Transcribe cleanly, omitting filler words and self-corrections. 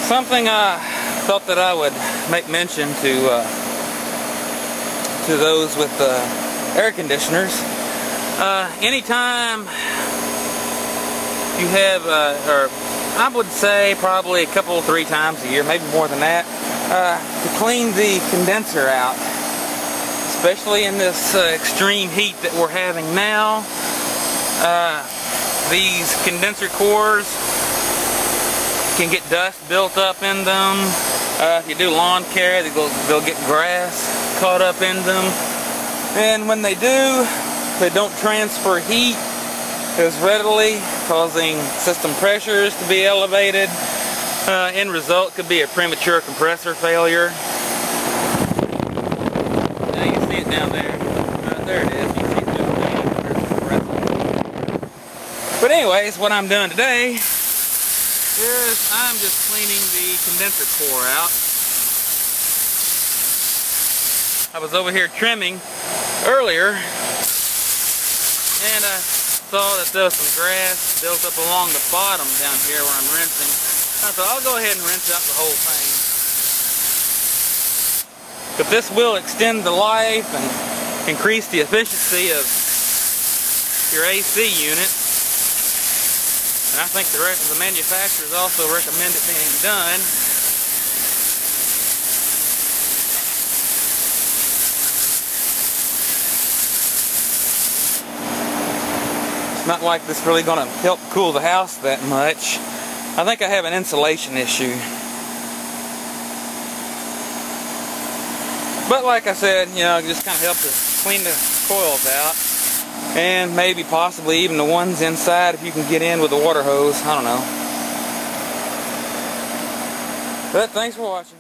Something I thought that I would make mention to those with air conditioners. Anytime you have, or I would say probably a couple, 3 times a year, maybe more than that, to clean the condenser out, especially in this extreme heat that we're having now. These condenser cores can get dust built up in them. If you do lawn care, they'll get grass caught up in them. And when they do, they don't transfer heat as readily, causing system pressures to be elevated. End result could be a premature compressor failure. Now you can see it down there. There it is. You can see it down there. There's the compressor. But anyways, what I'm doing today is I'm just cleaning the condenser core out. I was over here trimming earlier, and I saw that there was some grass built up along the bottom down here where I'm rinsing. I thought I'll go ahead and rinse out the whole thing. But this will extend the life and increase the efficiency of your AC unit. And I think the manufacturers also recommend it being done. It's not like this really going to help cool the house that much. I think I have an insulation issue. But like I said, you know, it just kind of helps to clean the coils out. And maybe possibly even the ones inside if you can get in with the water hose. I don't know. But thanks for watching.